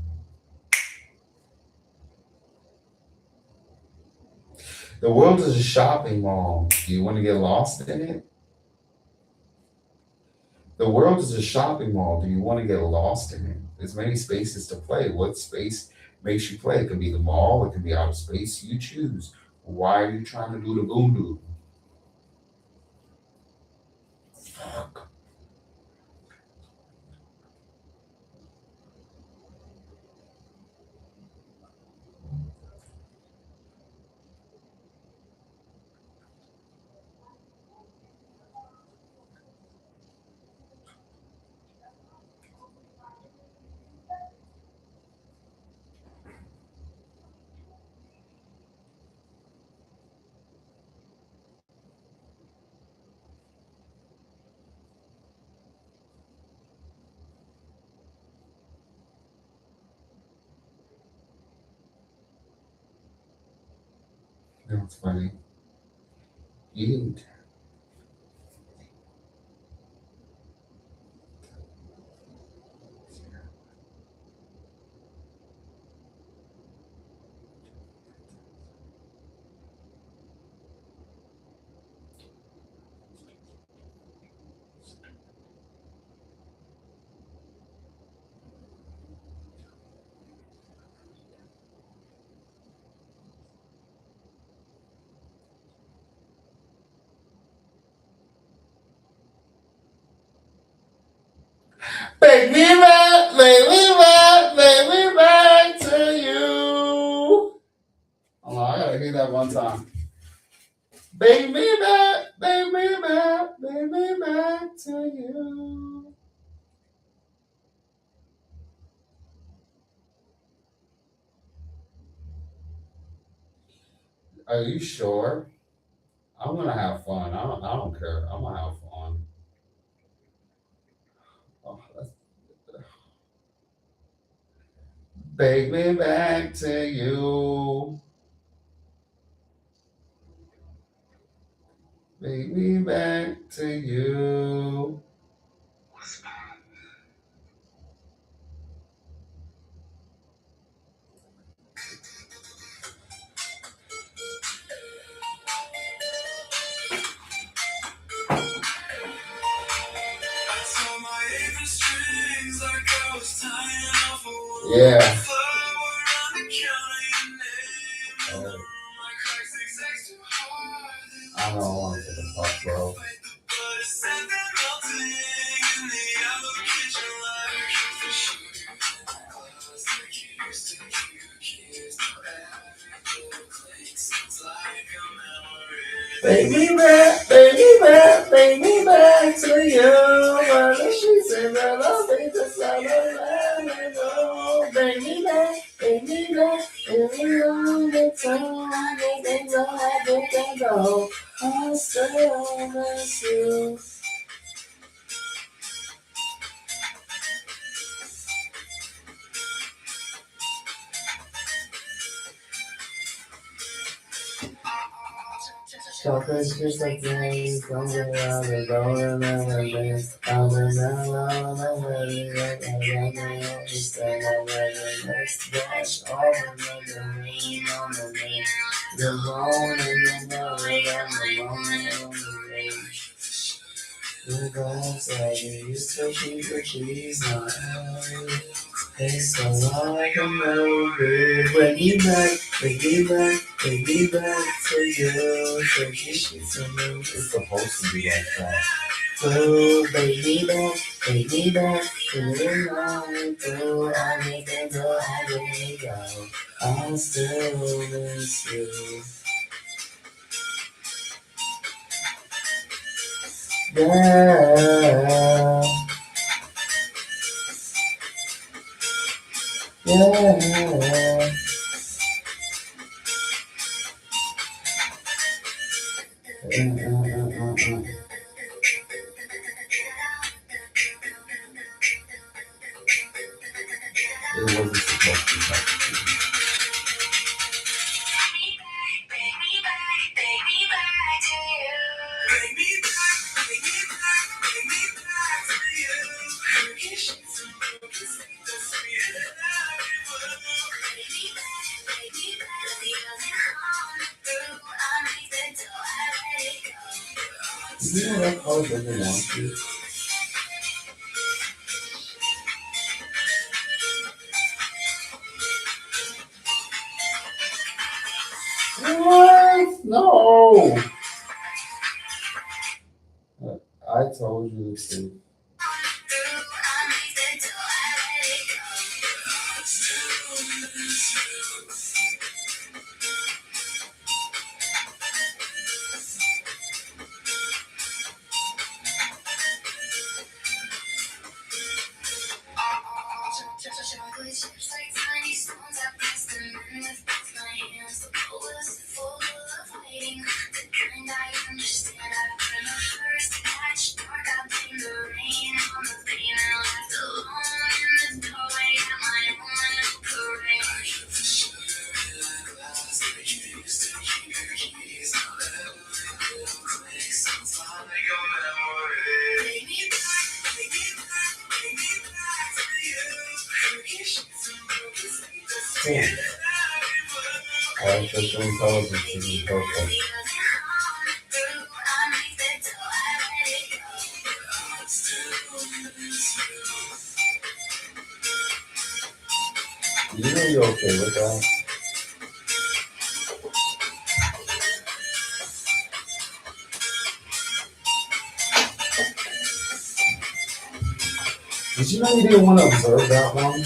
The world is a shopping mall. Do you want to get lost in it? The world is a shopping mall. Do you want to get lost in it? There's many spaces to play. What space makes you play? It can be the mall. It can be outer space. You choose. Why are you trying to do the boom boom? Fuck. That's funny. You didn't. Take me back, take me back, take me back to you. Hold on, I gotta hear that one time. Take me back, take me back, take me back to you. Are you sure? I'm gonna have fun. I don't care. I'm gonna have fun. Oh, take me back to you. Take me back to you. Yeah. Oh. I don't want to take a puff, bro. Take me back, take me back, take me back to you. Where the streets and the love is the sound of letting go. Take me back, take me back, take me on the time. I can't go, I can't go. I still miss you. Chocolate chips like candy, something out of golden elements. I'm in love, I'm ready, I'm understand, I'm ready. Next dash, all the rain on the rain. The moan and the moan, I'm alone on the rain. The glass like you used to keep your cheese on. It's so like a memory. Bring me back, bring me back, bring me back to you. So she's a new. It's supposed to be like that. So bring me back, to the night. So I need to go, I need to go. I still miss you. Yeah. Yeah. It wasn't supposed to be like you know that car doesn't want you. What? No. I told you the truth. Cool. Artificial intelligence is perfect. You know you're okay with that? Did you know you didn't want to observe that one?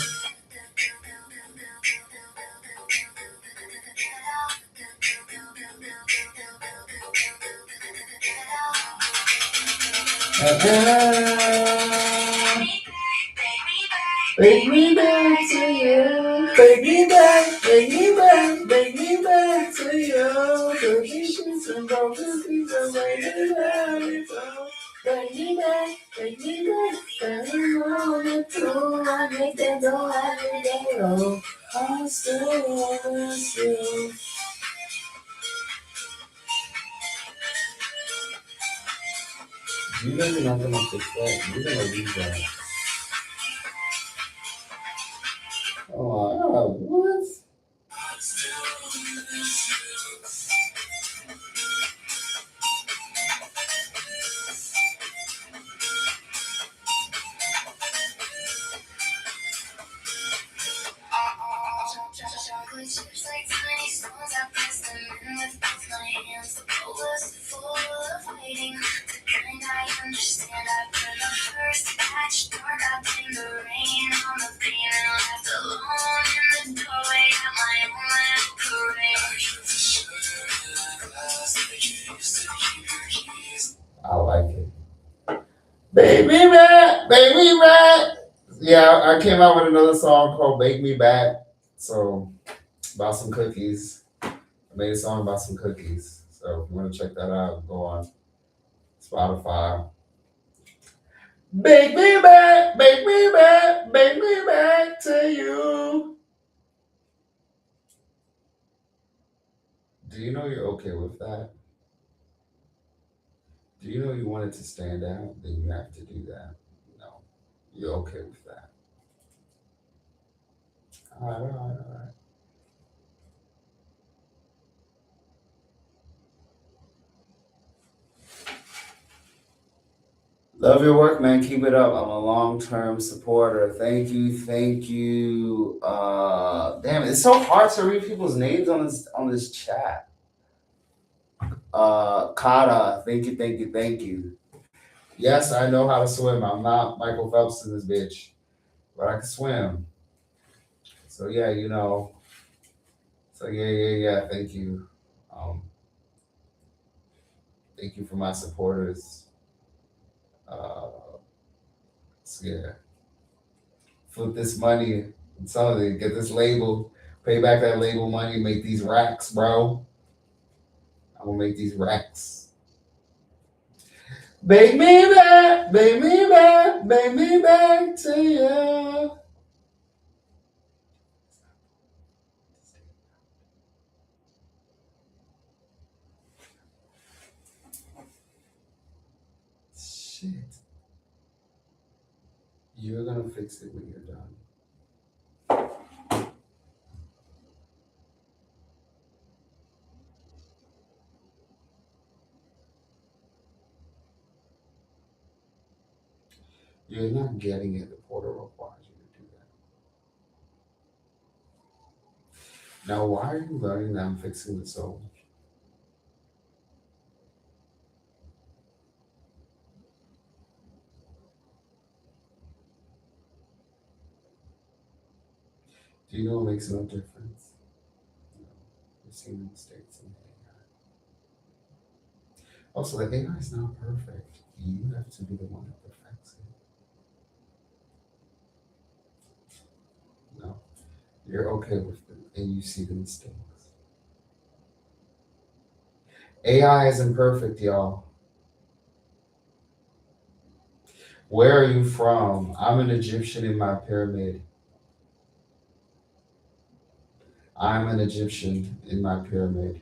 Take me back to you. Take me back, take me back, take me back to you. The dishes and broken pieces waiting there before. Take me back, take me back, take me on the tour. I make that door, I make that roll. I still miss you. You know you're not gonna fix that. You're gonna leave that. Oh my God, what? Understand, I put the first batch. I like it. Baby back, baby back. Yeah, I came out with another song called "Bake Me Back." So about some cookies. I made a song about some cookies. So if you want to check that out, go on Spotify. Bake me back, bake me back, bake me back to you. Do you know you're okay with that? Do you know you want it to stand out? Then you have to do that. No, you're okay with that. All right, all right, all right. Love your work, man. Keep it up. I'm a long-term supporter. Thank you, thank you. Damn, it's so hard to read people's names on this chat. Kata, thank you, thank you, thank you. Yes, I know how to swim. I'm not Michael Phelps in this bitch, but I can swim. So yeah, you know. So yeah. Thank you. Um, thank you for my supporters. Uh, so yeah, flip this money. I'm telling you, get this label, pay back that label money, make these racks, bro. I'm gonna make these racks. Bake me back, bake me back, bake me back to you. Shit. You're gonna fix it when you're done. You're not getting it. The portal requires you to do that. Now, why are you learning that I'm fixing the soul? Do you know it makes no difference? No. You're seeing mistakes in AI. Also, the AI is not perfect. You have to be the one that perfects it. No. You're okay with it and you see the mistakes. AI isn't perfect, y'all. Where are you from? I'm an Egyptian in my pyramid. I'm an Egyptian in my pyramid.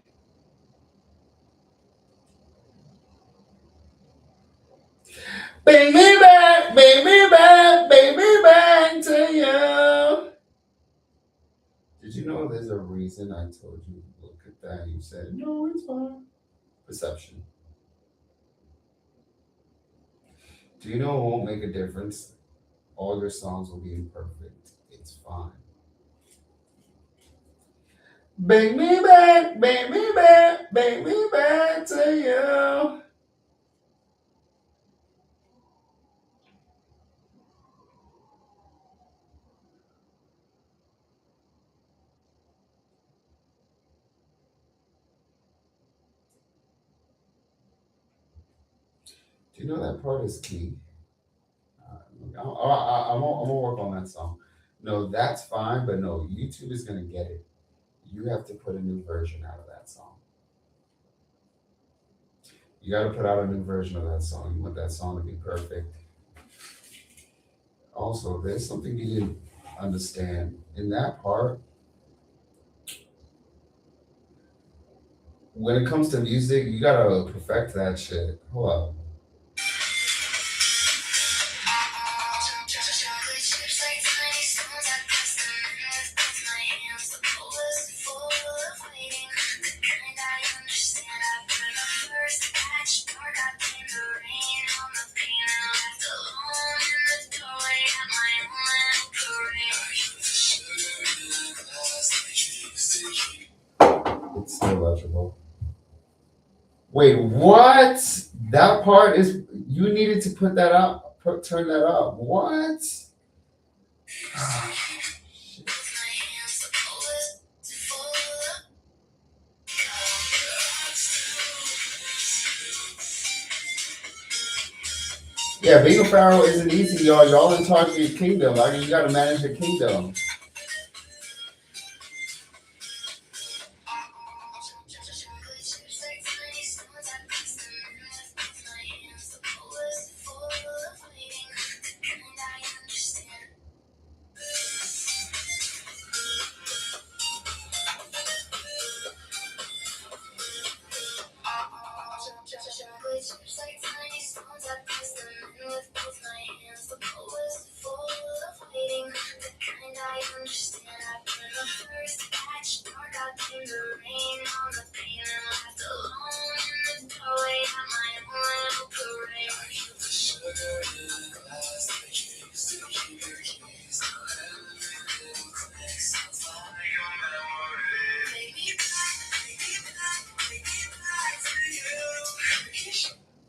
Bring me back, bring me back, bring me back to you. Did you know there's a reason I told you look at that and you said, no, it's fine? Perception. Do you know it won't make a difference? All your songs will be imperfect. It's fine. Bring me back, bring me back, bring me back to you. Do you know that part is key? I'm gonna work on that song. No, that's fine, but no, YouTube is gonna get it. You have to put a new version out of that song. You got to put out a new version of that song. You want that song to be perfect. Also, there's something you didn't understand in that part. When it comes to music, you gotta perfect that shit. Hold up. It's still legible. Wait, what? That part is you needed to put that up, turn that up. What? Yeah, being a pharaoh isn't easy, y'all. Y'all in charge of your kingdom. Like you gotta manage your kingdom.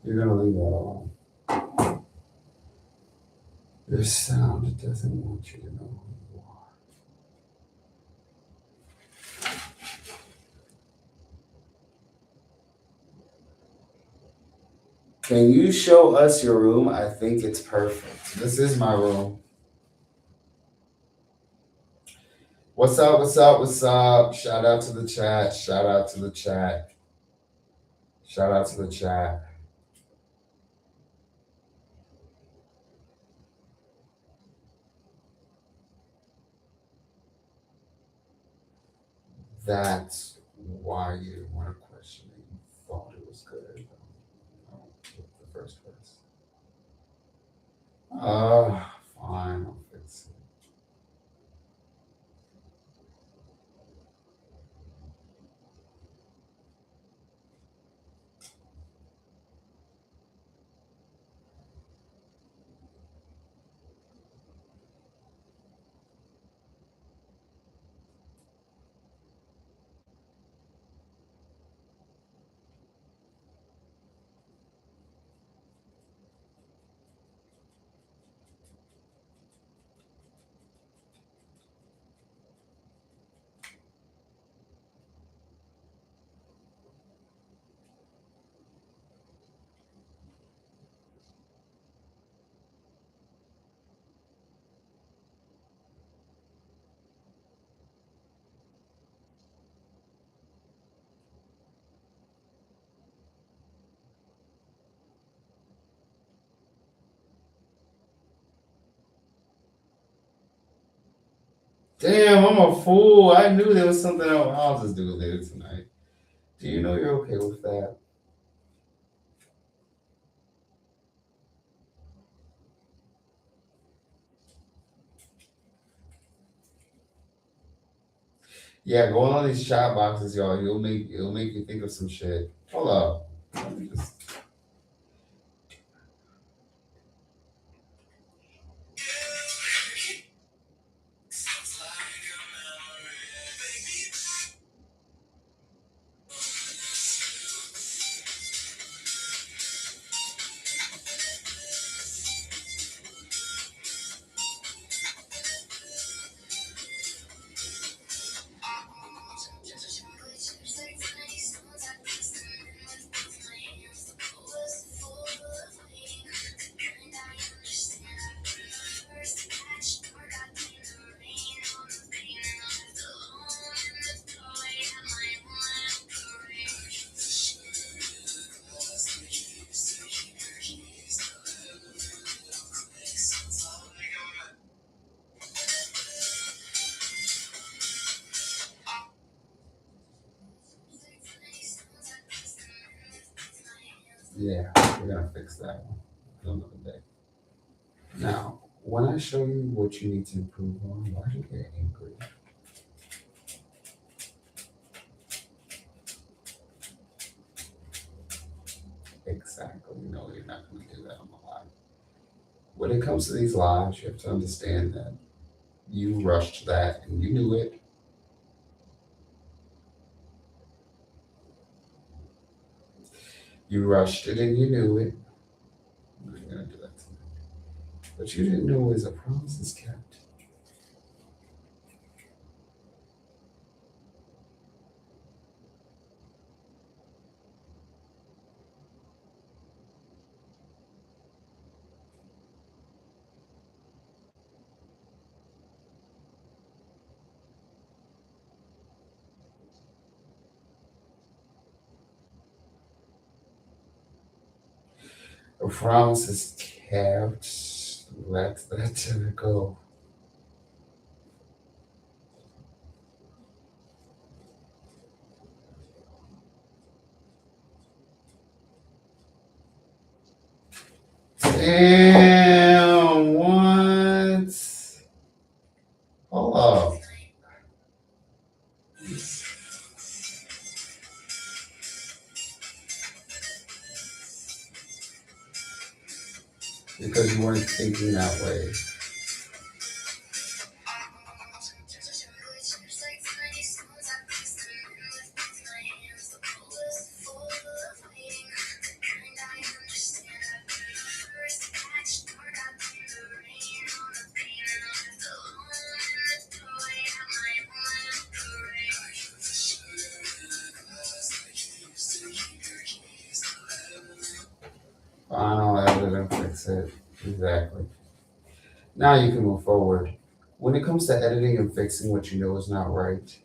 You're gonna leave that alone. Your sound doesn't want you to know who you are. Can you show us your room? I think it's perfect. This is my room. What's up? What's up? What's up? Shout out to the chat. Shout out to the chat. Shout out to the chat. That's why you weren't questioning. Thought it was good. The first verse. Fine. I'll fix it. Damn, I'm a fool. I knew there was something else. I'll just do it later tonight. Do you know you're okay with that? Yeah, going on these chat boxes, y'all, it'll make you think of some shit. Hold up. Let me just yeah, we're gonna fix that one another day. Now, when I show you what you need to improve on, why do you get angry? Exactly. No, you're not gonna do that on the live. When it comes to these lives, you have to understand that you rushed that and you knew it. You rushed it and you knew it. I'm not gonna do that tonight. What you didn't know is a promise is kept. The promise is kept. Let it go. Damn, what? Hold up. Because you weren't thinking that way. Final edit and fix it. Exactly. Now you can move forward. When it comes to editing and fixing what you know is not right,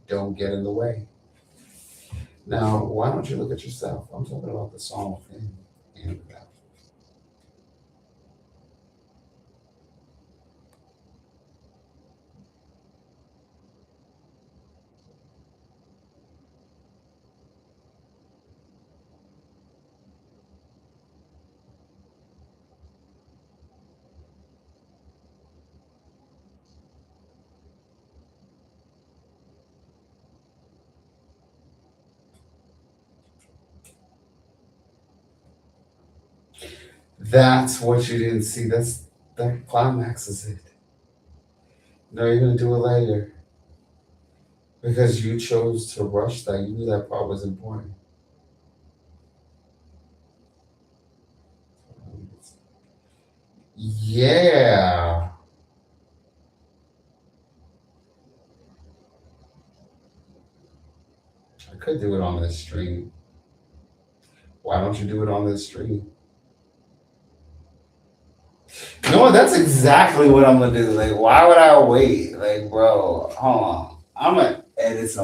don't get in the way. Now, why don't you look at yourself? I'm talking about the song within and without. That's what you didn't see. That climax is it. No, you're gonna do it later because you chose to rush that. You knew that part was important. Yeah, I could do it on this stream. Why don't you do it on this stream? No, that's exactly what I'm gonna do. Like, why would I wait? Like, bro, hold on. I'm gonna edit some.